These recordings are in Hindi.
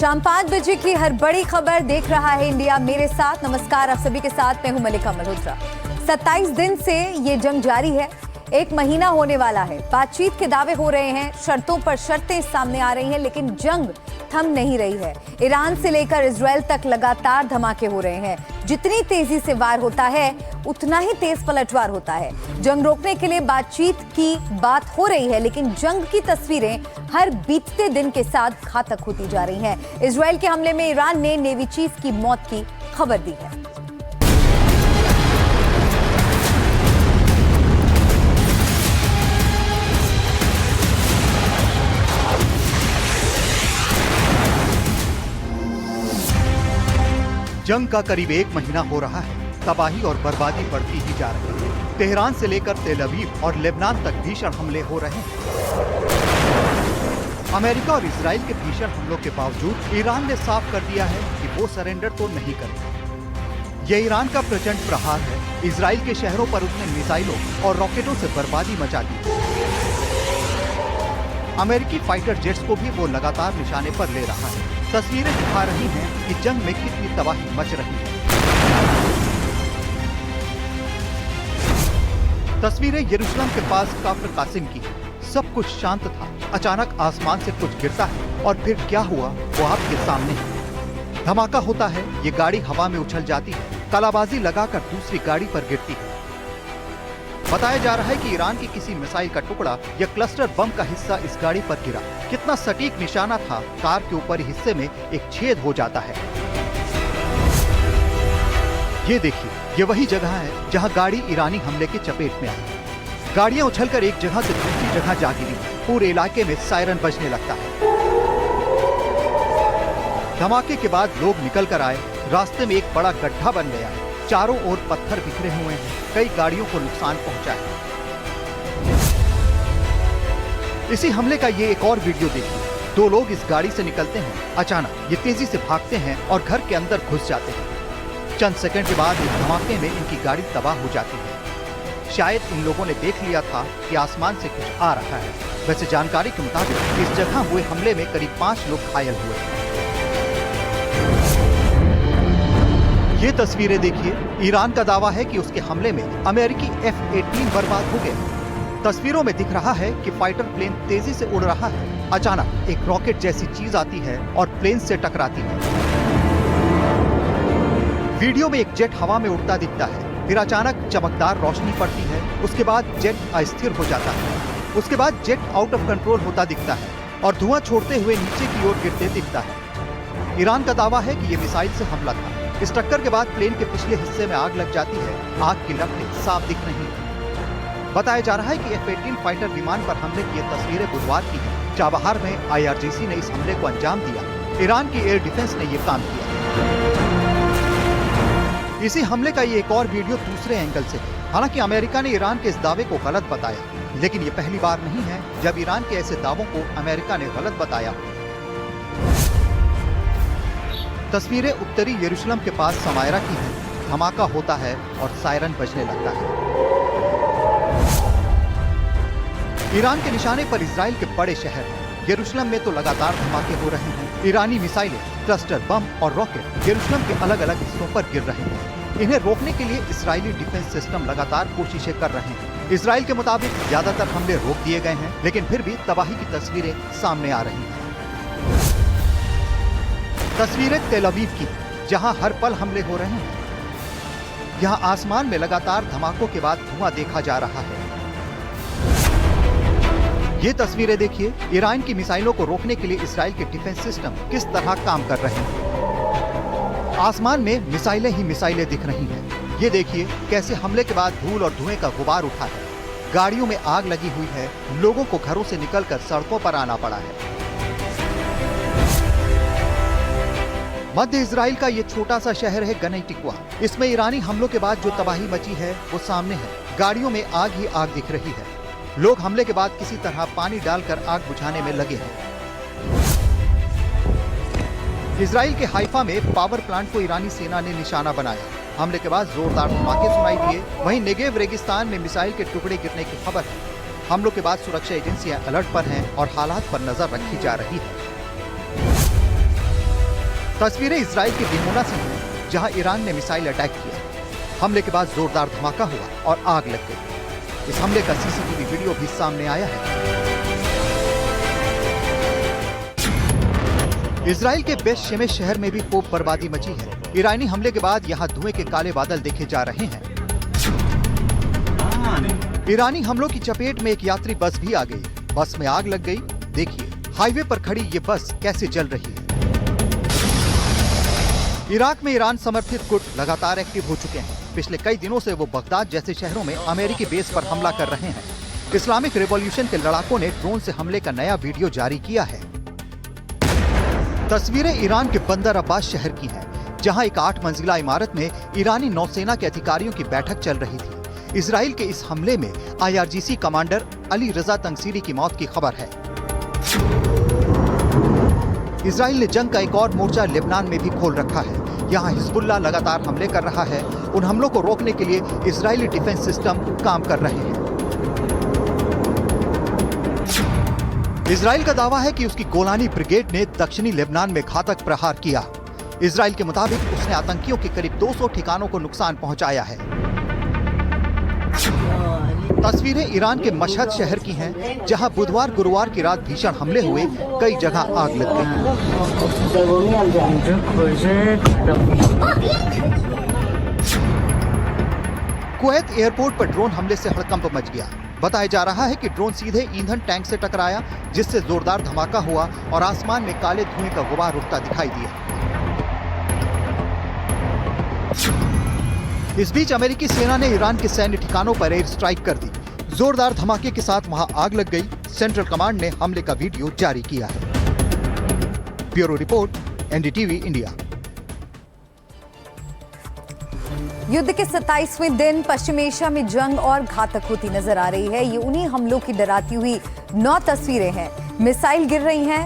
शाम 5 बजे की हर बड़ी खबर देख रहा है इंडिया मेरे साथ। नमस्कार आप सभी के साथ, मैं हूं मलिका मल्होत्रा। 27 दिन से ये जंग जारी है, 1 महीना होने वाला है। बातचीत के दावे हो रहे हैं, शर्तों पर शर्तें सामने आ रही हैं, लेकिन जंग थम नहीं रही है। ईरान से लेकर इजरायल तक लगातार धमाके हो रहे हैं। जितनी तेजी से वार होता है उतना ही तेज पलटवार होता है। जंग रोकने के लिए बातचीत की बात हो रही है, लेकिन जंग की तस्वीरें हर बीतते दिन के साथ घातक होती जा रही हैं। इजरायल के हमले में ईरान ने नेवी चीफ की मौत की खबर दी है। जंग का करीब 1 महीना हो रहा है। तबाही और बर्बादी बढ़ती ही जा रही है। तेहरान से लेकर तेल अवीव और लेबनान तक भीषण हमले हो रहे हैं। अमेरिका और इजराइल के भीषण हमलों के बावजूद ईरान ने साफ कर दिया है कि वो सरेंडर तो नहीं करेगा। यह ईरान का प्रचंड प्रहार है। इजराइल के शहरों पर उसने मिसाइलों और रॉकेटों से बर्बादी मचा दी। अमेरिकी फाइटर जेट्स को भी वो लगातार निशाने पर ले रहा है। तस्वीरें दिखा रही हैं कि जंग में कितनी तबाही मच रही है। तस्वीरें यरूशलेम के पास काफर कासिम की। सब कुछ शांत था। अचानक आसमान से कुछ गिरता है और फिर क्या हुआ वो आपके सामने है। धमाका होता है, ये गाड़ी हवा में उछल जाती है, कलाबाजी लगाकर दूसरी गाड़ी पर गिरती है। बताया जा रहा है कि ईरान की किसी मिसाइल का टुकड़ा या क्लस्टर बम का हिस्सा इस गाड़ी पर गिरा। कितना सटीक निशाना था, कार के ऊपरी हिस्से में एक छेद हो जाता है। ये देखिए, ये वही जगह है जहां गाड़ी ईरानी हमले की चपेट में आई। गाड़ियां उछलकर एक जगह से दूसरी जगह जा गिरी। पूरे इलाके में सायरन बजने लगता है। धमाके के बाद लोग निकल कर आए। रास्ते में एक बड़ा गड्ढा बन गया है। चारों ओर पत्थर बिखरे हुए हैं। कई गाड़ियों को नुकसान पहुंचा है। इसी हमले का ये एक और वीडियो देखिए। 2 लोग इस गाड़ी से निकलते हैं। अचानक ये तेजी से भागते हैं और घर के अंदर घुस जाते हैं। चंद सेकंड के बाद इस धमाके में इनकी गाड़ी तबाह हो जाती है। शायद इन लोगों ने देख लिया था कि आसमान से कुछ आ रहा है। वैसे जानकारी के मुताबिक इस जगह हुए हमले में करीब 5 लोग घायल हुए। ये तस्वीरें देखिए। ईरान का दावा है कि उसके हमले में अमेरिकी F-18 बर्बाद हो गए। तस्वीरों में दिख रहा है कि फाइटर प्लेन तेजी से उड़ रहा है। अचानक एक रॉकेट जैसी चीज आती है और प्लेन से टकराती है। वीडियो में एक जेट हवा में उड़ता दिखता है। फिर अचानक चमकदार रोशनी पड़ती है। उसके बाद जेट अस्थिर हो जाता है। उसके बाद जेट आउट ऑफ कंट्रोल होता दिखता है और धुआं छोड़ते हुए नीचे की ओर गिरते दिखता है। ईरान का दावा है कि ये मिसाइल से हमला था। इस टक्कर के बाद प्लेन के पिछले हिस्से में आग लग जाती है। आग की लपटें साफ दिख रही हैं। बताया जा रहा है कि F-18 फाइटर विमान पर हमले की तस्वीरें बुधवार की हैं। चाबहार में IRGC ने इस हमले को अंजाम दिया। ईरान की एयर डिफेंस ने ये काम किया। इसी हमले का ये एक और वीडियो दूसरे एंगल से है। हालांकि अमेरिका ने ईरान के इस दावे को गलत बताया, लेकिन ये पहली बार नहीं है जब ईरान के ऐसे दावों को अमेरिका ने गलत बताया। तस्वीरें उत्तरी यरूशलेम के पास समायरा की हैं। धमाका होता है और सायरन बजने लगता है। ईरान के निशाने पर इजराइल के बड़े शहर हैं। यरूशलेम में तो लगातार धमाके हो रहे हैं। ईरानी मिसाइलें, क्लस्टर बम और रॉकेट यरूशलेम के अलग अलग हिस्सों पर गिर रहे हैं। इन्हें रोकने के लिए इजरायली डिफेंस सिस्टम लगातार कोशिशें कर रहे हैं। इजराइल के मुताबिक ज्यादातर हमले रोक दिए गए हैं, लेकिन फिर भी तबाही की तस्वीरें सामने आ रही हैं। तस्वीरें तेल अवीव की, जहां हर पल हमले हो रहे हैं। यहां आसमान में लगातार धमाकों के बाद धुआं देखा जा रहा है। ये तस्वीरें देखिए। ईरान की मिसाइलों को रोकने के लिए इजराइल के डिफेंस सिस्टम किस तरह काम कर रहे हैं। आसमान में मिसाइलें ही मिसाइलें दिख रही हैं। ये देखिए कैसे हमले के बाद धूल और धुएं का गुबार उठा है। गाड़ियों में आग लगी हुई है। लोगों को घरों से निकलकर सड़कों पर आना पड़ा है। मध्य इजराइल का ये छोटा सा शहर है गनैतिकवा। इसमें ईरानी हमलों के बाद जो तबाही मची है वो सामने है। गाड़ियों में आग ही आग दिख रही है। लोग हमले के बाद किसी तरह पानी डालकर आग बुझाने में लगे हैं। इजराइल के हाइफा में पावर प्लांट को ईरानी सेना ने निशाना बनाया। हमले के बाद जोरदार धमाके सुनाई दिए। वहीं नेगेव रेगिस्तान में मिसाइल के टुकड़े गिरने की खबर है। हमलों के बाद सुरक्षा एजेंसियां अलर्ट पर हैं और हालात पर नजर रखी जा रही है। तस्वीरें इजराइल के दिमोना से हैं, जहां ईरान ने मिसाइल अटैक किया। हमले के बाद जोरदार धमाका हुआ और आग लग गई। इस हमले का सीसीटीवी वीडियो भी सामने आया है। इजराइल के बेत शेमेश शहर में भी खूब बर्बादी मची है। ईरानी हमले के बाद यहाँ धुएं के काले बादल देखे जा रहे हैं। ईरानी हमलों की चपेट में एक यात्री बस भी आ गई। बस में आग लग गई। देखिए हाईवे पर खड़ी ये बस कैसे जल रही है। इराक में ईरान समर्थित गुट लगातार एक्टिव हो चुके हैं। पिछले कई दिनों से वो बगदाद जैसे शहरों में अमेरिकी बेस पर हमला कर रहे हैं। इस्लामिक रिवॉल्यूशन के लड़ाकों ने ड्रोन से हमले का नया वीडियो जारी किया है। तस्वीरें ईरान के बंदर अब्बास शहर की हैं, जहां एक 8 मंजिला इमारत में ईरानी नौसेना के अधिकारियों की बैठक चल रही थी। इजराइल के इस हमले में IRGC कमांडर अली रजा तंसीरी की मौत की खबर है। इजराइल ने जंग का एक और मोर्चा लेबनान में भी खोल रखा है। यहाँ हिजबुल्लाह लगातार हमले कर रहा है। उन हमलों को रोकने के लिए इजरायली डिफेंस सिस्टम काम कर रहे हैं। इजराइल का दावा है कि उसकी गोलानी ब्रिगेड ने दक्षिणी लेबनान में घातक प्रहार किया। इजराइल के मुताबिक उसने आतंकियों के करीब 200 ठिकानों को नुकसान पहुंचाया है। तस्वीरें ईरान के मशहद शहर की हैं, जहां बुधवार गुरुवार की रात भीषण हमले हुए, कई जगह आग लग गई। कुवैत एयरपोर्ट पर ड्रोन हमले से हड़कंप मच गया। बताया जा रहा है कि ड्रोन सीधे ईंधन टैंक से टकराया, जिससे जोरदार धमाका हुआ और आसमान में काले धुएं का गुबार उठता दिखाई दिया। इस बीच अमेरिकी सेना ने ईरान के सैन्य ठिकानों पर एयर स्ट्राइक कर दी। जोरदार धमाके के साथ वहां आग लग गई। सेंट्रल कमांड ने हमले का वीडियो जारी किया है। Bureau report, NDTV India. युद्ध के 27वें दिन पश्चिम एशिया में जंग और घातक होती नजर आ रही है। ये उन्हीं हमलों की डराती हुई 9 तस्वीरें हैं। मिसाइल गिर रही हैं,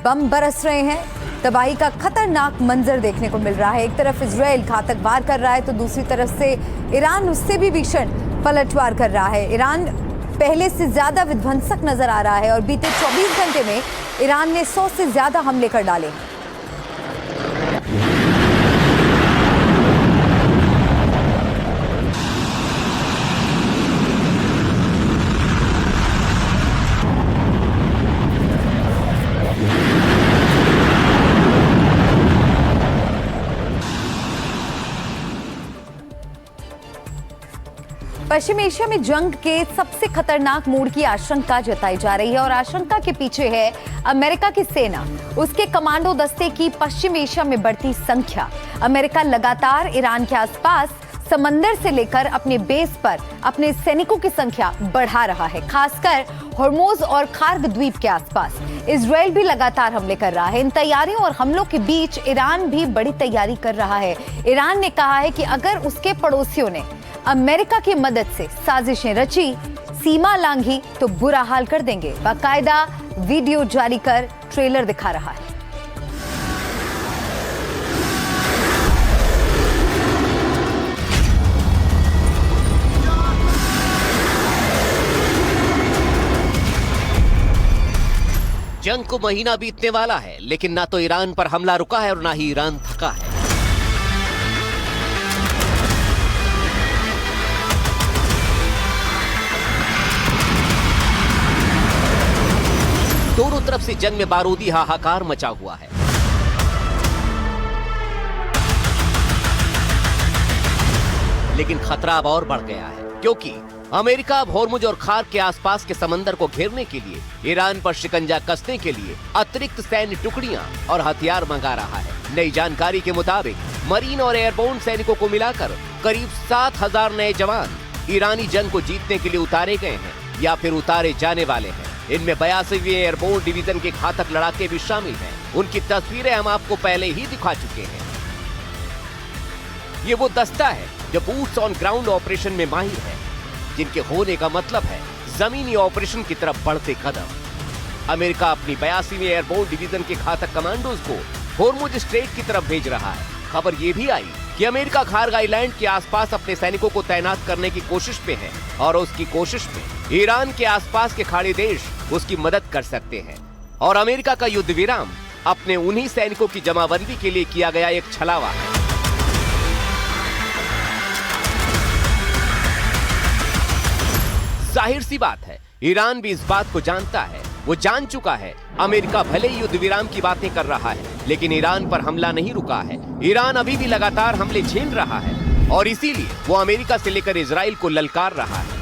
बम बरस रहे हैं, तबाही का खतरनाक मंजर देखने को मिल रहा है। एक तरफ इजराइल घातक वार कर रहा है तो दूसरी तरफ से ईरान उससे भी भीषण पलटवार कर रहा है। ईरान पहले से ज्यादा विध्वंसक नजर आ रहा है और बीते 24 घंटे में ईरान ने 100 से ज्यादा हमले कर डाले हैं। पश्चिम एशिया में जंग के सबसे खतरनाक मोड़ की आशंका जताई जा रही है और आशंका के पीछे है अमेरिका की सेना, उसके कमांडो दस्ते की पश्चिम एशिया में बढ़ती संख्या। अमेरिका लगातार ईरान के आसपास समंदर से लेकर अपने बेस पर अपने सैनिकों की संख्या बढ़ा रहा है, खासकर हॉर्मोज और खार्ग द्वीप के आसपास। इजराइल भी लगातार हमले कर रहा है। इन तैयारियों और हमलों के बीच ईरान भी बड़ी तैयारी कर रहा है। ईरान ने कहा है कि अगर उसके पड़ोसियों ने अमेरिका की मदद से साजिशें रची, सीमा लांघी तो बुरा हाल कर देंगे। बाकायदा वीडियो जारी कर ट्रेलर दिखा रहा है। जंग को महीना बीतने वाला है, लेकिन ना तो ईरान पर हमला रुका है और ना ही ईरान थका है। दोनों तरफ से जंग में बारूदी हाहाकार मचा हुआ है। लेकिन खतरा अब और बढ़ गया है, क्योंकि अमेरिका अब हॉर्मुज और खार्ग के आसपास के समंदर को घेरने के लिए ईरान पर शिकंजा कसने के लिए अतिरिक्त सैन्य टुकड़ियां और हथियार मंगा रहा है। नई जानकारी के मुताबिक मरीन और एयरबोर्न सैनिकों को मिलाकर करीब 7000 नए जवान ईरानी जंग को जीतने के लिए उतारे गए हैं या फिर उतारे जाने वाले हैं। इनमें 82वीं एयरबोर्न डिवीजन के घातक लड़ाके भी शामिल हैं। उनकी तस्वीरें हम आपको पहले ही दिखा चुके हैं। ये वो दस्ता है जो बूट्स ऑन ग्राउंड ऑपरेशन में माहिर है, जिनके होने का मतलब है जमीनी ऑपरेशन की तरफ बढ़ते कदम। अमेरिका अपनी 82वीं एयरबोर्न डिवीजन के घातक कमांडोज को हॉर्मुज स्ट्रेट की तरफ भेज रहा है। खबर ये भी आई कि अमेरिका खार्ग आइलैंड के आसपास अपने सैनिकों को तैनात करने की कोशिश पे है और उसकी कोशिश में ईरान के आसपास के खाड़ी देश उसकी मदद कर सकते हैं और अमेरिका का युद्ध विराम अपने उन्हीं सैनिकों की जमाबंदी के लिए किया गया एक छलावा है। जाहिर सी बात है, ईरान भी इस बात को जानता है, वो जान चुका है अमेरिका भले ही युद्ध विराम की बातें कर रहा है, लेकिन ईरान पर हमला नहीं रुका है। ईरान अभी भी लगातार हमले झेल रहा है और इसीलिए वो अमेरिका से लेकर इजराइल को ललकार रहा है।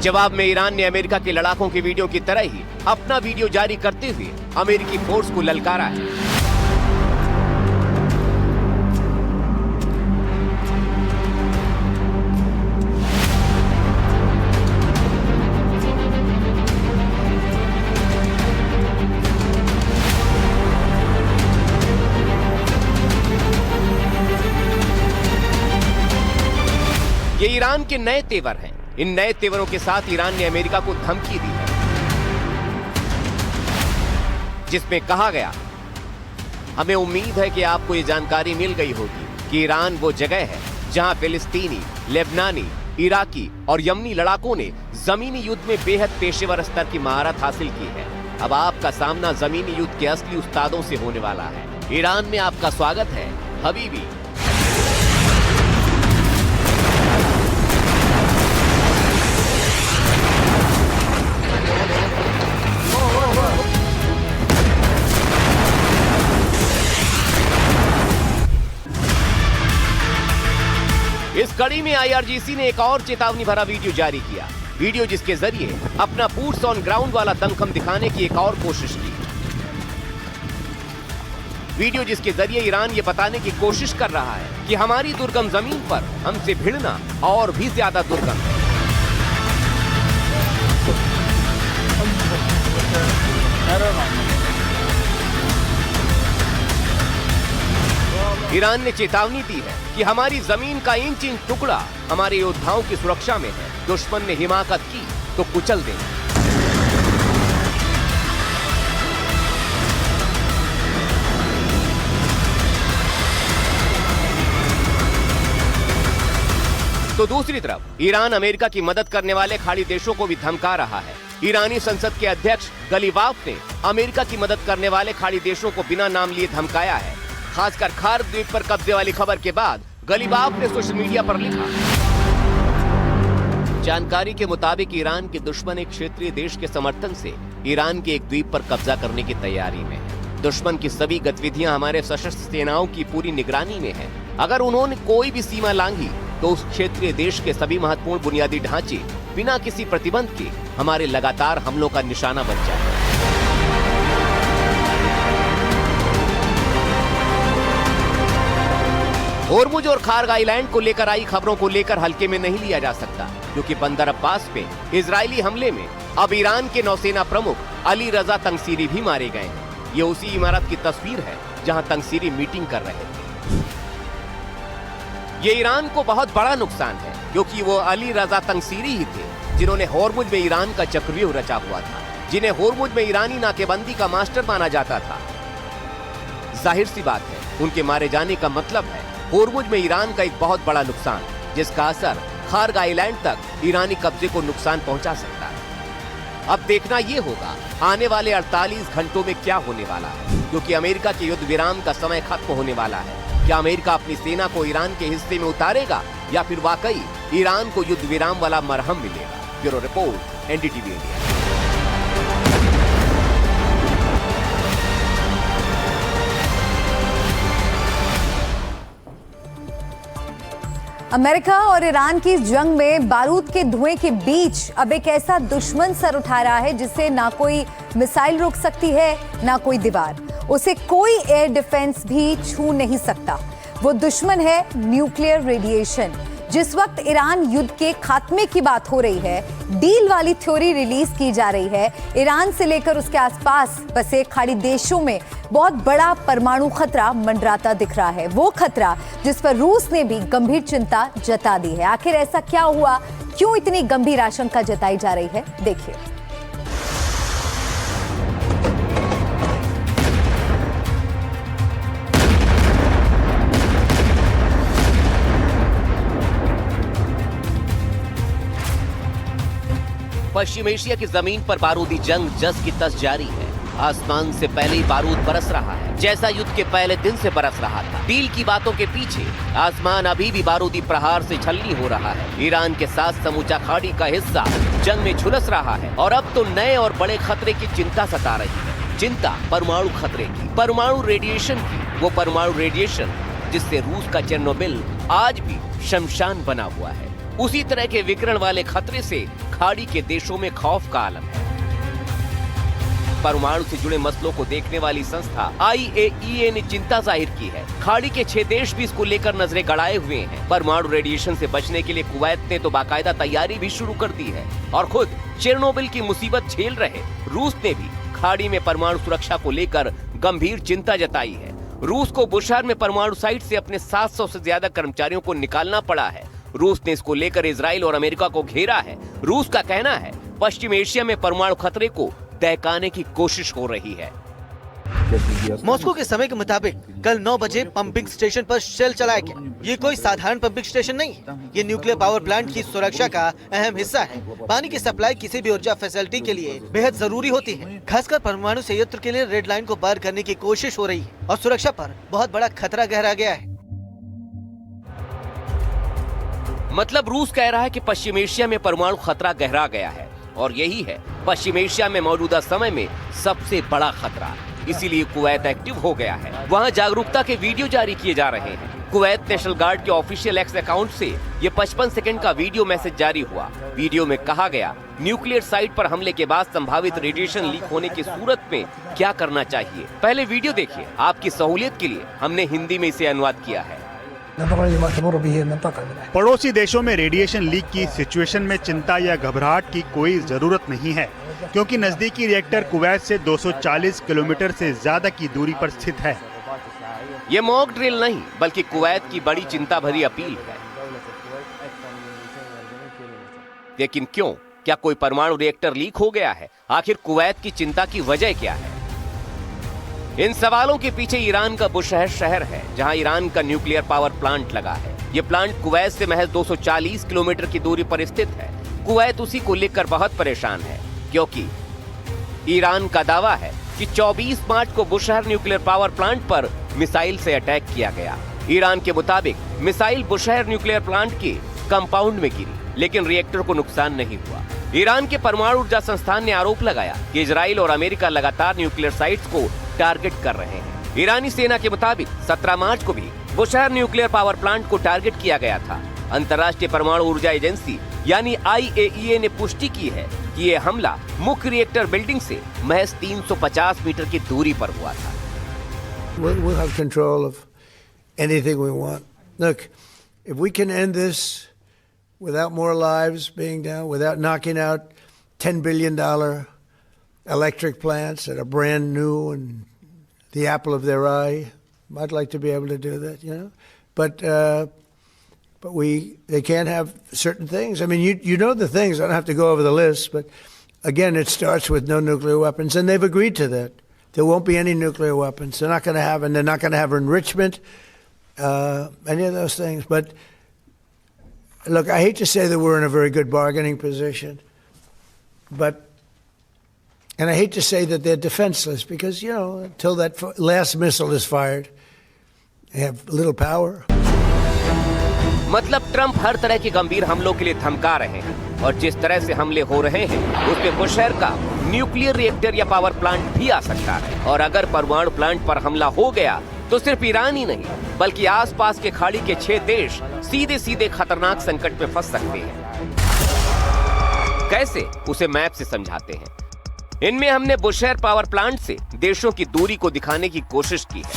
जवाब में ईरान ने अमेरिका के लड़ाकों के वीडियो की तरह ही अपना वीडियो जारी करते हुए अमेरिकी फोर्स को ललकारा है। ये ईरान के नए तेवर हैं। इन नए तेवरों के साथ ईरान ने अमेरिका को धमकी दी है, जिसमें कहा गया, हमें उम्मीद है कि आपको ये जानकारी मिल गई होगी कि ईरान वो जगह है जहां फिलिस्तीनी, लेबनानी, इराकी और यमनी लड़ाकों ने जमीनी युद्ध में बेहद पेशेवर स्तर की महारत हासिल की है। अब आपका सामना जमीनी युद्ध के असली उस्तादों से होने वाला है। ईरान में आपका स्वागत है हबीबी। इस कड़ी में आईआरजीसी ने एक और चेतावनी भरा वीडियो जारी किया। वीडियो जिसके जरिए अपना बूट्स ऑन ग्राउंड वाला दमखम दिखाने की एक और कोशिश की। वीडियो जिसके जरिए ईरान ये बताने की कोशिश कर रहा है कि हमारी दुर्गम जमीन पर हमसे भिड़ना और भी ज्यादा दुर्गम है। ईरान ने चेतावनी दी है कि हमारी जमीन का इंच इंच टुकड़ा हमारे योद्धाओं की सुरक्षा में है। दुश्मन ने हिमाकत की तो कुचल देंगे। तो दूसरी तरफ ईरान अमेरिका की मदद करने वाले खाड़ी देशों को भी धमका रहा है। ईरानी संसद के अध्यक्ष गलीबाफ ने अमेरिका की मदद करने वाले खाड़ी देशों को बिना नाम लिए धमकाया है। खासकर खार द्वीप पर कब्जे वाली खबर के बाद गलीबाफ ने सोशल मीडिया पर लिखा, जानकारी के मुताबिक ईरान के दुश्मन एक क्षेत्रीय देश के समर्थन से ईरान के एक द्वीप पर कब्जा करने की तैयारी में है। दुश्मन की सभी गतिविधियां हमारे सशस्त्र सेनाओं की पूरी निगरानी में है। अगर उन्होंने कोई भी सीमा लांघी तो उस क्षेत्रीय देश के सभी महत्वपूर्ण बुनियादी ढांचे बिना किसी प्रतिबंध के हमारे लगातार हमलों का निशाना बन जाए। होर्मुज और खार्ग आइलैंड को लेकर आई खबरों को लेकर हल्के में नहीं लिया जा सकता, क्योंकि बंदर अब्बास पे इजरायली हमले में अब ईरान के नौसेना प्रमुख अली रजा तंगसीरी भी मारे गए हैं। ये उसी इमारत की तस्वीर है जहां तंगसीरी मीटिंग कर रहे थे। ये ईरान को बहुत बड़ा नुकसान है, क्योंकि वो अली रजा तंगसीरी ही थे जिन्होंने होर्मुज में ईरान का चक्रव्यूह रचा हुआ था, जिन्हें होर्मुज में ईरानी नाकेबंदी का मास्टर माना जाता था। जाहिर सी बात है, उनके मारे जाने का मतलब है होर्मुज में ईरान का एक बहुत बड़ा नुकसान, जिसका असर खार्ग आइलैंड तक ईरानी कब्जे को नुकसान पहुंचा सकता है। अब देखना यह होगा आने वाले 48 घंटों में क्या होने वाला है, क्योंकि अमेरिका के युद्ध विराम का समय खत्म होने वाला है। क्या अमेरिका अपनी सेना को ईरान के हिस्से में उतारेगा या फिर वाकई ईरान को युद्ध विराम वाला मरहम मिलेगा? Bureau report, NDTV India. America और ईरान की जंग में बारूद के धुएं के बीच अब एक ऐसा दुश्मन सर उठा रहा है जिसे ना कोई मिसाइल रोक सकती है, ना कोई दीवार। उसे कोई एयर डिफेंस भी छू नहीं सकता। वो दुश्मन है न्यूक्लियर रेडिएशन। जिस वक्त ईरान युद्ध के खात्मे की बात हो रही है, डील वाली थ्योरी रिलीज की जा रही है, ईरान से लेकर उसके आसपास बसे खाड़ी देशों में बहुत बड़ा परमाणु खतरा मंडराता दिख रहा है। वो खतरा जिस पर रूस ने भी गंभीर चिंता जता दी है। आखिर ऐसा क्या हुआ, क्यों इतनी गंभीर आशंका जताई जा रही है, देखिए। पश्चिम एशिया की जमीन पर बारूदी जंग जस की तस जारी है। आसमान से पहले ही बारूद बरस रहा है, जैसा युद्ध के पहले दिन से बरस रहा था। डील की बातों के पीछे आसमान अभी भी बारूदी प्रहार से छलनी हो रहा है। ईरान के साथ समूचा खाड़ी का हिस्सा जंग में झुलस रहा है और अब तो नए और बड़े खतरे की चिंता सता रही है। चिंता परमाणु खतरे की, परमाणु रेडिएशन की। वो परमाणु रेडिएशन जिससे रूस का चेरनोबिल आज भी शमशान बना हुआ है। उसी तरह के विकिरण वाले खतरे से खाड़ी के देशों में खौफ का आलम है। परमाणु से जुड़े मसलों को देखने वाली संस्था IAEA ने चिंता जाहिर की है। खाड़ी के 6 देश भी इसको लेकर नजरें गड़ाए हुए हैं। परमाणु रेडिएशन से बचने के लिए कुवैत ने तो बाकायदा तैयारी भी शुरू कर दी है और खुद चेरनोबिल की मुसीबत झेल रहे रूस ने भी खाड़ी में परमाणु सुरक्षा को लेकर गंभीर चिंता जताई है। रूस को बुशहर में परमाणु साइट से अपने 700 से ज्यादा कर्मचारियों को निकालना पड़ा है। रूस ने इसको लेकर इजराइल और अमेरिका को घेरा है। रूस का कहना है पश्चिम एशिया में परमाणु खतरे को दहकाने की कोशिश हो रही है। मॉस्को के समय के मुताबिक कल 9 बजे पंपिंग स्टेशन पर शेल चलाया गया। ये कोई साधारण पंपिंग स्टेशन नहीं है, ये न्यूक्लियर पावर प्लांट की सुरक्षा का अहम हिस्सा है। पानी की सप्लाई किसी भी ऊर्जा फैसिलिटी के लिए बेहद जरूरी होती है। खासकर परमाणु संयंत्र के लिए रेड लाइन को पार करने की कोशिश हो रही है और सुरक्षा पर बहुत बड़ा खतरा गहरा गया है। मतलब रूस कह रहा है कि पश्चिम एशिया में परमाणु खतरा गहरा गया है और यही है पश्चिम एशिया में मौजूदा समय में सबसे बड़ा खतरा। इसीलिए कुवैत एक्टिव हो गया है। वहां जागरूकता के वीडियो जारी किए जा रहे हैं। कुवैत नेशनल गार्ड के ऑफिशियल एक्स अकाउंट से ये 55 सेकंड का वीडियो मैसेज जारी हुआ। वीडियो में कहा गया न्यूक्लियर साइट पर हमले के बाद संभावित रेडिएशन लीक होने की सूरत में क्या करना चाहिए। पहले वीडियो देखिए, आपकी सहूलियत के लिए हमने हिंदी में इसे अनुवाद किया है। पड़ोसी देशों में रेडिएशन लीक की सिचुएशन में चिंता या घबराहट की कोई जरूरत नहीं है, क्योंकि नजदीकी रिएक्टर कुवैत से 240 किलोमीटर से ज्यादा की दूरी पर स्थित है। ये मॉक ड्रिल नहीं बल्कि कुवैत की बड़ी चिंता भरी अपील है। लेकिन क्यों? क्या कोई परमाणु रिएक्टर लीक हो गया है? आखिर कुवैत की चिंता की वजह क्या है? इन सवालों के पीछे ईरान का बुशहर शहर है, जहां ईरान का न्यूक्लियर पावर प्लांट लगा है। ये प्लांट कुवैत से महज 240 किलोमीटर की दूरी पर स्थित है। कुवैत उसी को लेकर बहुत परेशान है, क्योंकि ईरान का दावा है कि 24 मार्च को बुशहर न्यूक्लियर पावर प्लांट पर मिसाइल से अटैक किया गया। ईरान के मुताबिक मिसाइल बुशहर न्यूक्लियर प्लांट के कंपाउंड में गिरी, लेकिन रिएक्टर को नुकसान नहीं हुआ। ईरान के परमाणु ऊर्जा संस्थान ने आरोप लगाया कि इजराइल और अमेरिका लगातार न्यूक्लियर साइट्स को टारगेट कर रहे हैं। ईरानी सेना के मुताबिक 17 मार्च को भी बुशहर न्यूक्लियर पावर प्लांट को टारगेट किया गया था। अंतर्राष्ट्रीय परमाणु ऊर्जा एजेंसी यानी IAEA ने पुष्टि की है कि ये हमला मुख्य रिएक्टर बिल्डिंग से महज 350 मीटर की दूरी पर हुआ था। We'll have control of anything we want. Look, if we can end this without more lives being down, without knocking out $10 billion electric plants that are brand new and the apple of their eye, I'd like to be able to do that, you know. But they can't have certain things. I mean, you know the things. I don't have to go over the list, but again, it starts with no nuclear weapons, and they've agreed to that. There won't be any nuclear weapons. They're not going to have, and they're not going to have enrichment, any of those things. But look, I hate to say that we're in a very good bargaining position, and I hate to say that they're defenseless because, you know, until that last missile is fired, they have little power. मतलब ट्रंप हर तरह के गंभीर हमलों के लिए धमका रहे हैं और जिस तरह से हमले हो रहे हैं उसमें बुशहर का न्यूक्लियर रिएक्टर या पावर प्लांट भी आ सकता है। और अगर परमाणु प्लांट पर हमला हो गया तो सिर्फ ईरान ही नहीं बल्कि आसपास के खाड़ी के 6 देश सीधे सीधे खतरनाक संकट में फंस सकते हैं। कैसे? उसे मैप से समझाते हैं। इनमें हमने बुशहर पावर प्लांट से देशों की दूरी को दिखाने की कोशिश की है।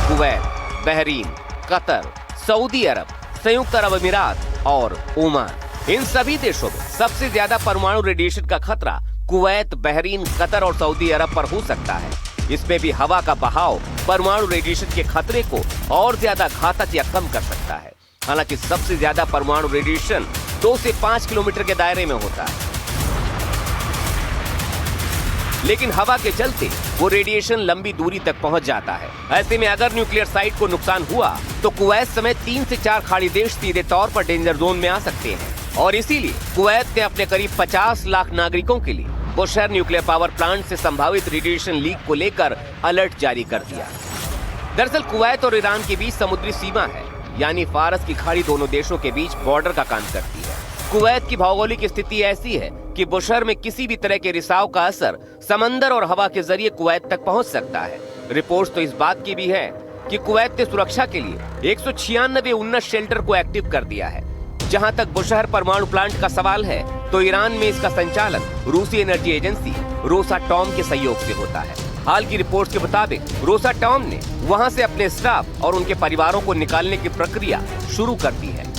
कुवैत, बहरीन, कतर, सऊदी अरब, संयुक्त अरब अमीरात और ओमान। इन सभी देशों में सबसे ज्यादा परमाणु रेडिएशन का खतरा कुवैत, बहरीन, कतर और सऊदी अरब पर हो सकता है। इसमें भी हवा का बहाव परमाणु रेडिएशन के खतरे को और ज्यादा घातक या कम कर सकता है। हालांकि सबसे ज्यादा परमाणु रेडिएशन 2 से 5 किलोमीटर के दायरे में होता है, लेकिन हवा के चलते वो रेडिएशन लंबी दूरी तक पहुंच जाता है। ऐसे में अगर न्यूक्लियर साइट को नुकसान हुआ तो कुवैत समेत 3 से 4 खाड़ी देश सीधे तौर पर डेंजर जोन में आ सकते हैं। और इसीलिए कुवैत ने अपने करीब 50 लाख नागरिकों के लिए बुशहर न्यूक्लियर पावर प्लांट से संभावित रेडिएशन लीक को लेकर अलर्ट जारी कर दिया। दरअसल कुवैत और ईरान के बीच समुद्री सीमा है, यानी फारस की खाड़ी दोनों देशों के बीच बॉर्डर का काम करती है। कुवैत की भौगोलिक स्थिति ऐसी है कि बुशहर में किसी भी तरह के रिसाव का असर समंदर और हवा के जरिए कुवैत तक पहुंच सकता है। रिपोर्ट्स तो इस बात की भी है कि कुवैत ने सुरक्षा के लिए 196 उन्नत शेल्टर को एक्टिव कर दिया है। जहां तक बुशहर परमाणु प्लांट का सवाल है तो ईरान में इसका संचालन रूसी एनर्जी एजेंसी रोसाटॉम के सहयोग से होता है। हाल की रिपोर्ट्स के मुताबिक रोसाटॉम ने वहां से अपने स्टाफ और उनके परिवारों को निकालने की प्रक्रिया शुरू कर दी है।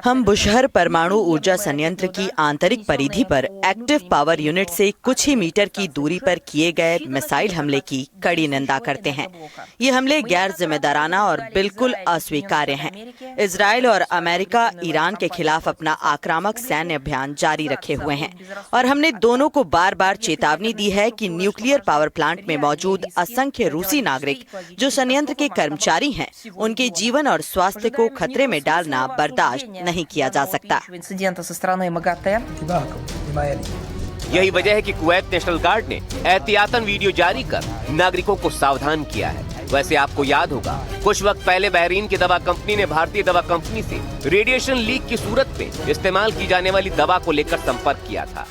हम बुशहर परमाणु ऊर्जा संयंत्र की आंतरिक परिधि पर एक्टिव पावर यूनिट से कुछ ही मीटर की दूरी पर किए गए मिसाइल हमले की कड़ी निंदा करते हैं। ये हमले गैर जिम्मेदाराना और बिल्कुल अस्वीकार्य हैं। इजराइल और अमेरिका ईरान के खिलाफ अपना आक्रामक सैन्य अभियान जारी रखे हुए हैं और हमने दोनों को बार बार चेतावनी दी है कि न्यूक्लियर पावर प्लांट में मौजूद असंख्य रूसी नागरिक जो संयंत्र के कर्मचारी हैं, उनके जीवन और स्वास्थ्य को खतरे में डालना बर्दाश्त नहीं किया जा सकता। यही वजह है कि कुवैत नेशनल गार्ड ने एहतियातन वीडियो जारी कर नागरिकों को सावधान किया है। वैसे आपको याद होगा कुछ वक्त पहले बहरीन की दवा कंपनी ने भारतीय दवा कंपनी से रेडिएशन लीक की सूरत में इस्तेमाल की जाने वाली दवा को लेकर संपर्क किया था।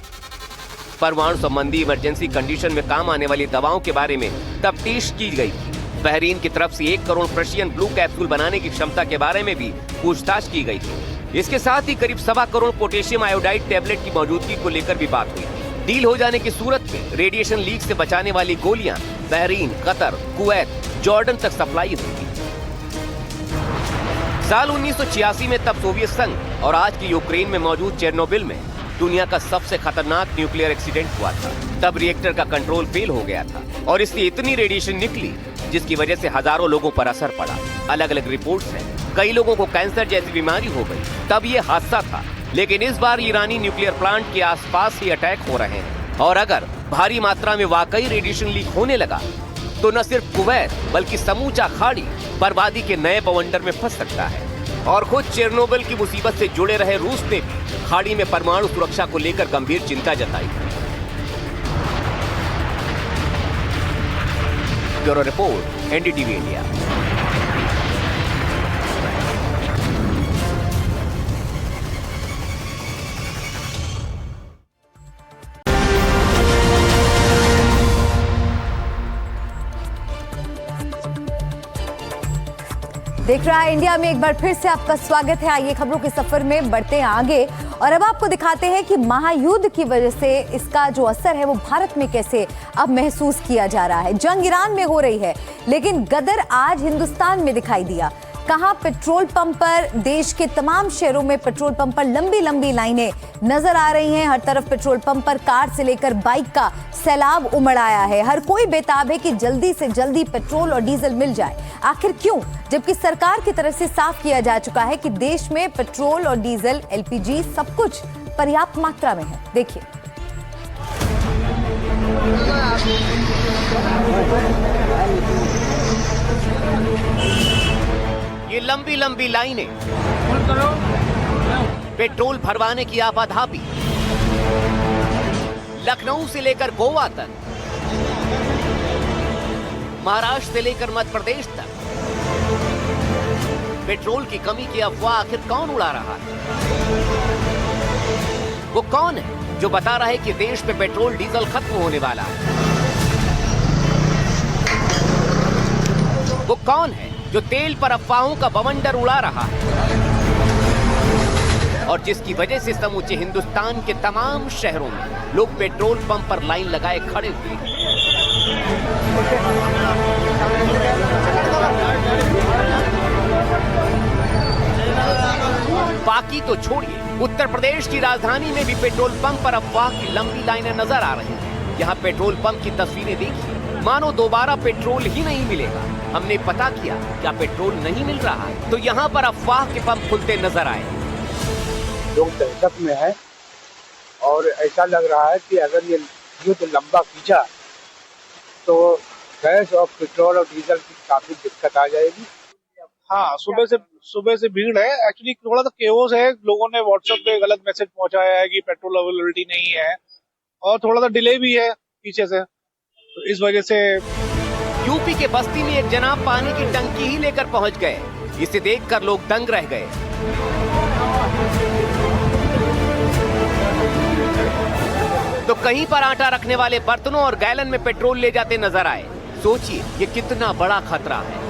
परमाणु संबंधी इमरजेंसी कंडीशन में काम आने वाली दवाओं के बारे में तफ्तीश की गई थी। बहरीन की तरफ से 1 करोड़ पर्शियन ब्लू कैप्सूल बनाने की क्षमता के बारे में भी पूछताछ की गई थी। इसके साथ ही करीब 1.25 करोड़ पोटेशियम आयोडाइड टेबलेट की मौजूदगी को लेकर भी बात हुई थी। डील हो जाने की सूरत में रेडिएशन लीक से बचाने वाली गोलियां बहरीन, कतर, कुवैत, जॉर्डन तक सप्लाई हुई थी। साल 1986 में तब सोवियत संघ और आज की यूक्रेन में मौजूद चेरनोबिल में दुनिया का सबसे खतरनाक न्यूक्लियर एक्सीडेंट हुआ था। तब रिएक्टर का कंट्रोल फेल हो गया था और इससे इतनी रेडिएशन निकली जिसकी वजह से हजारों लोगों पर असर पड़ा। अलग अलग रिपोर्ट्स हैं, कई लोगों को कैंसर जैसी बीमारी हो गई। तब ये हादसा था, लेकिन इस बार ईरानी न्यूक्लियर प्लांट के आसपास ही अटैक हो रहे हैं और अगर भारी मात्रा में वाकई रेडिएशन लीक होने लगा तो न सिर्फ कुवैत बल्कि समूचा खाड़ी बर्बादी के नए बवंडर में फंस सकता है। और खुद चेरनोबिल की मुसीबत से जुड़े रहे रूस ने भी खाड़ी में परमाणु सुरक्षा को लेकर गंभीर चिंता जताई। Bureau report, NDTV India. देख रहा है इंडिया में, एक बार फिर से आपका स्वागत है। आइए खबरों के सफर में बढ़ते हैं आगे और अब आपको दिखाते हैं कि महायुद्ध की वजह से इसका जो असर है वो भारत में कैसे अब महसूस किया जा रहा है। जंग ईरान में हो रही है, लेकिन गदर आज हिंदुस्तान में दिखाई दिया। कहां पेट्रोल पंप पर, देश के तमाम शहरों में पेट्रोल पंप पर लंबी लंबी लाइनें नजर आ रही हैं। हर तरफ पेट्रोल पंप पर कार से लेकर बाइक का सैलाब उमड़ आया है। हर कोई बेताब है कि जल्दी से जल्दी पेट्रोल और डीजल मिल जाए। आखिर क्यों, जबकि सरकार की तरफ से साफ किया जा चुका है कि देश में पेट्रोल और डीजल, एलपीजी सब कुछ पर्याप्त मात्रा में है। देखिए, ये लंबी लंबी लाइनें, पेट्रोल भरवाने की आपाधापी, लखनऊ से लेकर गोवा तक, महाराष्ट्र से लेकर मध्य प्रदेश तक पेट्रोल की कमी की अफवाह आखिर कौन उड़ा रहा है? वो कौन है जो बता रहा है कि देश में पेट्रोल डीजल खत्म होने वाला है? वो कौन है जो तेल पर अफवाहों का बवंडर उड़ा रहा है और जिसकी वजह से समूचे हिंदुस्तान के तमाम शहरों में लोग पेट्रोल पंप पर लाइन लगाए खड़े हुए हैं? बाकी तो छोड़िए, उत्तर प्रदेश की राजधानी में भी पेट्रोल पंप पर अफवाह की लंबी लाइनें नजर आ रही हैं। यहाँ पेट्रोल पंप की तस्वीरें देखिए, मानो दोबारा पेट्रोल ही नहीं मिलेगा। हमने पता किया क्या पेट्रोल नहीं मिल रहा है, तो यहाँ पर अफवाह के पंप खुलते नजर आए। लोग दहशत में है और ऐसा लग रहा है कि अगर ये युद्ध लंबा खींचा तो गैस और पेट्रोल और डीजल की काफी दिक्कत आ जाएगी। हाँ, सुबह से भीड़ है। एक्चुअली थोड़ा सा केओस है, लोगों ने व्हाट्सएप पे गलत मैसेज पहुंचाया है कि पेट्रोल अवेलेबिलिटी नहीं है और थोड़ा सा डिले भी है पीछे से, तो इस वजह से। यूपी के बस्ती में एक जनाब पानी की टंकी ही लेकर पहुंच गए। इसे देखकर लोग दंग रह गए। तो कहीं पर आटा रखने वाले बर्तनों और गैलन में पेट्रोल ले जाते नजर आए। सोचिए ये कितना बड़ा खतरा है।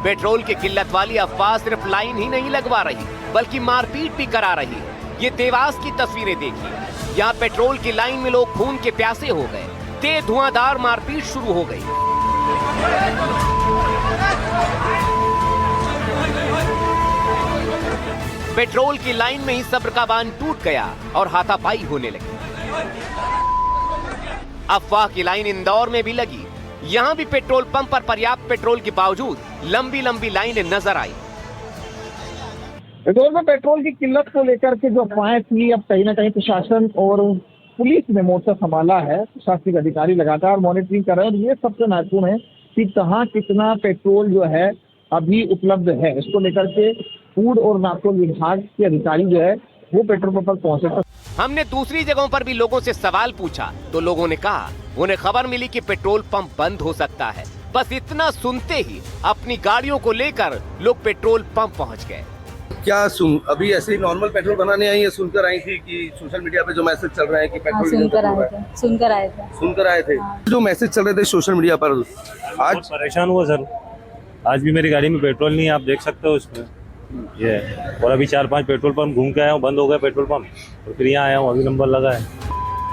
पेट्रोल की किल्लत वाली अफवाह सिर्फ लाइन ही नहीं लगवा रही, बल्कि मारपीट भी करा रही है। ये देवास की तस्वीरें देखिए, यहाँ पेट्रोल की लाइन में लोग खून के प्यासे हो गए। तेज धुआंधार मारपीट शुरू हो गई। पेट्रोल की लाइन में ही सब्र का बांध टूट गया और हाथापाई होने लगी। अफवाह की लाइन इंदौर में भी लगी। यहाँ भी पेट्रोल पंप पर पर्याप्त पेट्रोल के बावजूद लंबी लंबी लाइनें नजर आई। इंदौर में पेट्रोल की किल्लत को लेकर के जो अफवाहें थी, अब कहीं न कहीं प्रशासन और पुलिस ने मोर्चा संभाला है। प्रशासनिक अधिकारी लगातार मॉनिटरिंग कर रहे हैं और ये सबसे महत्वपूर्ण है कि कहाँ कितना पेट्रोल जो है अभी उपलब्ध है। इसको लेकर के फूड और नाकोल विभाग के अधिकारी जो है वो पेट्रोल पंप पर पहुंचे। हमने दूसरी जगहों पर भी लोगों से सवाल पूछा तो लोगों ने कहा उन्हें खबर मिली कि पेट्रोल पंप बंद हो सकता है। बस इतना सुनते ही अपनी गाड़ियों को लेकर लोग पेट्रोल पंप पहुंच गए। क्या अभी ऐसे ही नॉर्मल पेट्रोल बनाने आई है? सुनकर आई थी कि सोशल मीडिया पे जो मैसेज चल रहे हैं कि पेट्रोल सुनकर आए थे जो मैसेज चल रहे थे सोशल मीडिया पर, आज परेशान हुआ सर। आज भी मेरी गाड़ी में पेट्रोल नहीं है, आप देख सकते हो उसमें ये। और अभी 4-5 पेट्रोल पंप घूम के आया हूँ, बंद हो गया पेट्रोल पंप, और फिर यहाँ आया हूँ, अभी नंबर लगा है।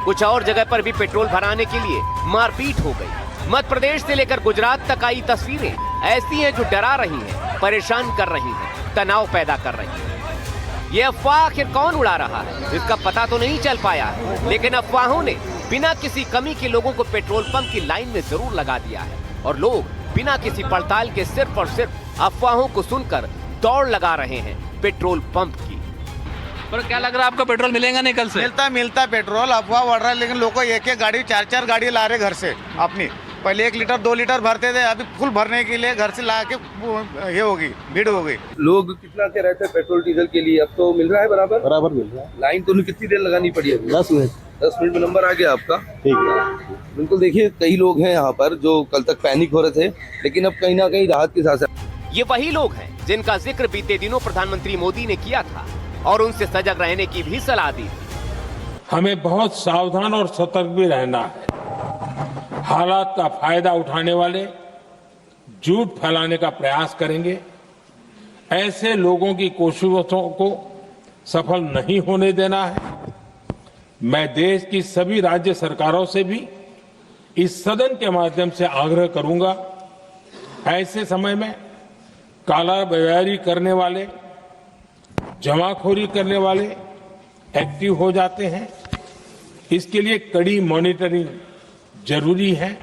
कुछ और जगह पर भी पेट्रोल भराने के लिए मारपीट हो गई। मध्य प्रदेश से लेकर गुजरात तक आई तस्वीरें ऐसी हैं जो डरा रही हैं, परेशान कर रही हैं, तनाव पैदा कर रही हैं। ये अफवाह आखिर कौन उड़ा रहा है इसका पता तो नहीं चल पाया है, लेकिन अफवाहों ने बिना किसी कमी के लोगों को पेट्रोल पंप की लाइन में जरूर लगा दिया है और लोग बिना किसी पड़ताल के सिर्फ और सिर्फ अफवाहों को सुनकर दौड़ लगा रहे हैं पेट्रोल पंप की। पर क्या लग रहा है आपको पेट्रोल मिलेगा नहीं कल से? मिलता पेट्रोल, अफवाह बढ़ रहा है, लेकिन लोग एक गाड़ी 4 गाड़ी ला रहे घर से अपनी। पहले 1 लीटर 2 लीटर भरते थे, अभी फुल भरने के लिए घर से ला के ये होगी, भीड़ हो गई। लोग कितना के रहते हैं पेट्रोल डीजल के लिए? अब तो मिल रहा है बराबर मिल रहा है। लाइन तो कितनी देर लगानी पड़ी है? 10 मिनट में नंबर आ गया आपका। ठीक है, बिल्कुल। देखिए कई लोग हैं यहाँ पर जो कल तक पैनिक हो रहे थे, लेकिन अब कहीं ना कहीं राहत के साथ। ये वही लोग हैं जिनका जिक्र बीते दिनों प्रधानमंत्री मोदी ने किया था और उनसे सजग रहने की भी सलाह दी। हमें बहुत सावधान और सतर्क भी रहना है। हालात का फायदा उठाने वाले झूठ फैलाने का प्रयास करेंगे। ऐसे लोगों की कोशिशों को सफल नहीं होने देना है। मैं देश की सभी राज्य सरकारों से भी इस सदन के माध्यम से आग्रह करूंगा, ऐसे समय में कालाबाजारी करने वाले, जमाखोरी करने वाले एक्टिव हो जाते हैं। इसके लिए कड़ी मॉनिटरिंग जरूरी है।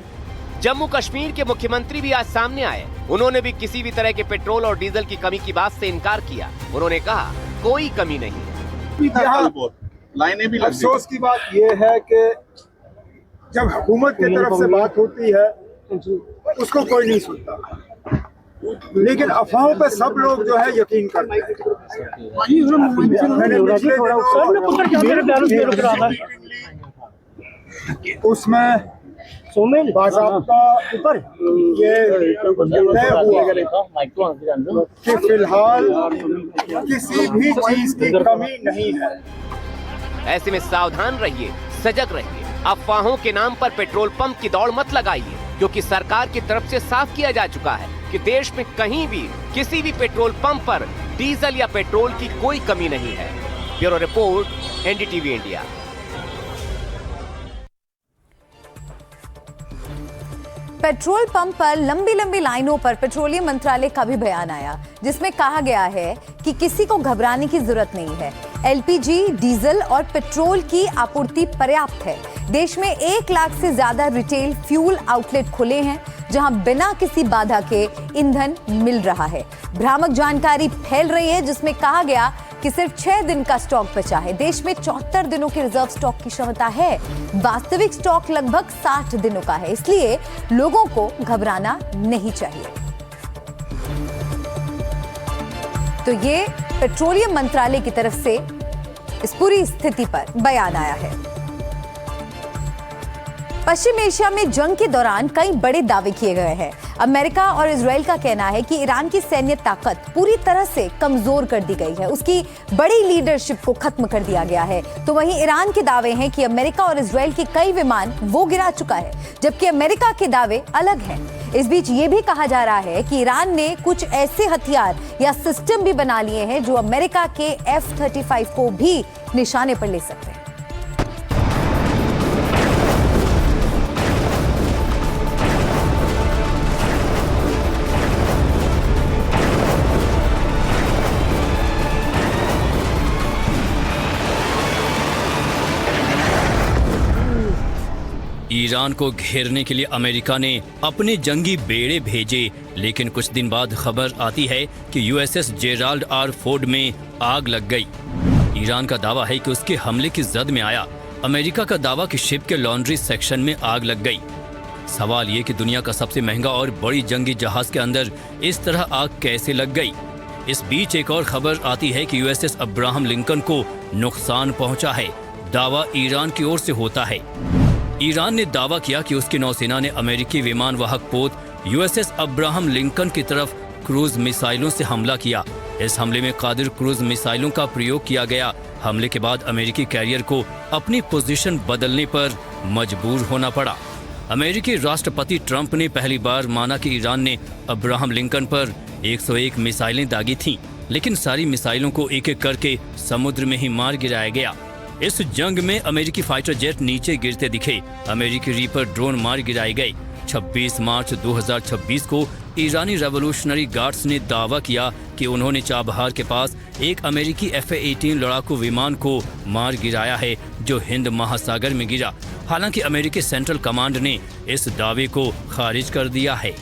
जम्मू कश्मीर के मुख्यमंत्री भी आज सामने आए। उन्होंने भी किसी भी तरह के पेट्रोल और डीजल की कमी की बात से इनकार किया। उन्होंने कहा कोई कमी नहीं है। लाइनें भी अफसोस की बात यह है कि जब हुकूमत की तरफ से बात होती है उसको कोई नहीं सुनता, लेकिन अफवाहों पे सब लोग जो है यकीन करते हैं। उसमें बाज़ाब्ता ये तय हुआ कि फिलहाल किसी भी चीज की कमी नहीं है। ऐसे में सावधान रहिए, सजग रहिए। अफवाहों के नाम पर पेट्रोल पंप की दौड़ मत लगाइए, क्योंकि सरकार की तरफ से साफ किया जा चुका है कि देश में कहीं भी किसी भी पेट्रोल पंप पर डीजल या पेट्रोल की कोई कमी नहीं है। Bureau report, NDTV India. Petrol pump पर लंबी लंबी लाइनों पर पेट्रोलियम मंत्रालय का भी बयान आया, जिसमें कहा गया है कि किसी को घबराने की जरूरत नहीं है। एलपीजी, डीजल और पेट्रोल की आपूर्ति पर्याप्त है। देश में 1 लाख से ज्यादा रिटेल फ्यूल आउटलेट खुले हैं, जहां बिना किसी बाधा के ईंधन मिल रहा है। भ्रामक जानकारी फैल रही है, जिसमें कहा गया कि सिर्फ 6 दिन का स्टॉक बचा है। देश में 74 दिनों की रिजर्व स्टॉक की क्षमता है। वास्तविक स्टॉक लगभग 60 दिनों का है, इसलिए लोगों को घबराना नहीं चाहिए। तो ये पेट्रोलियम मंत्रालय की तरफ से इस पूरी स्थिति पर बयान आया है। पश्चिम एशिया में जंग के दौरान कई बड़े दावे किए गए हैं। अमेरिका और इजराइल का कहना है कि ईरान की सैन्य ताकत पूरी तरह से कमजोर कर दी गई है, उसकी बड़ी लीडरशिप को खत्म कर दिया गया है। तो वहीं ईरान के दावे हैं कि अमेरिका और इजराइल के कई विमान वो गिरा चुका है, जबकि अमेरिका के दावे अलग हैं। इस बीच ये भी कहा जा रहा है कि ईरान ने कुछ ऐसे हथियार या सिस्टम भी बना लिए हैं जो अमेरिका के F-35 को भी निशाने पर ले सकते हैं। ईरान को घेरने के लिए अमेरिका ने अपने जंगी बेड़े भेजे, लेकिन कुछ दिन बाद खबर आती है कि यूएसएस जेराल्ड आर फोर्ड में आग लग गई। ईरान का दावा है कि उसके हमले की जद में आया। अमेरिका का दावा कि शिप के लॉन्ड्री सेक्शन में आग लग गई। सवाल ये कि दुनिया का सबसे महंगा और बड़ी जंगी जहाज के अंदर इस तरह आग कैसे लग गई। इस बीच एक और खबर आती है कि यूएसएस अब्राहम लिंकन को नुकसान पहुंचा है। दावा ईरान की ओर से होता है। ईरान ने दावा किया कि उसकी नौसेना ने अमेरिकी विमान वाहक पोत यूएसएस अब्राहम लिंकन की तरफ क्रूज मिसाइलों से हमला किया। इस हमले में कादिर क्रूज मिसाइलों का प्रयोग किया गया। हमले के बाद अमेरिकी कैरियर को अपनी पोजीशन बदलने पर मजबूर होना पड़ा। अमेरिकी राष्ट्रपति ट्रंप ने पहली बार माना कि ईरान ने अब्राहम लिंकन पर 101 मिसाइलें दागी थीं, लेकिन सारी मिसाइलों को एक एक करके समुद्र में ही मार गिराया गया। इस जंग में अमेरिकी फाइटर जेट नीचे गिरते दिखे। अमेरिकी रीपर ड्रोन मार गिराए गए। 26 मार्च 2026 को ईरानी रेवोल्यूशनरी गार्ड्स ने दावा किया कि उन्होंने चाबहार के पास एक अमेरिकी F-18 लड़ाकू विमान को मार गिराया है, जो हिंद महासागर में गिरा। हालांकि अमेरिकी सेंट्रल कमांड ने इस दावे को खारिज कर दिया है।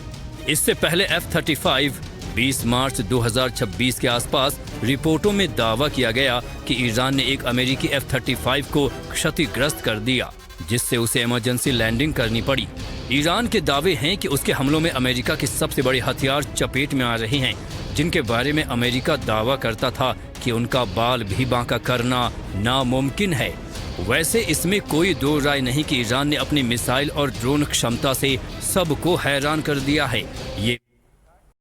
इससे पहले F-35 20 मार्च 2026 के आसपास रिपोर्टों में दावा किया गया कि ईरान ने एक अमेरिकी F-35 को क्षतिग्रस्त कर दिया, जिससे उसे इमरजेंसी लैंडिंग करनी पड़ी। ईरान के दावे हैं कि उसके हमलों में अमेरिका के सबसे बड़े हथियार चपेट में आ रहे हैं, जिनके बारे में अमेरिका दावा करता था कि उनका बाल भी बांका करना नामुमकिन है। वैसे इसमें कोई दो राय नहीं कि ईरान ने अपनी मिसाइल और ड्रोन क्षमता से सबको हैरान कर दिया है। ये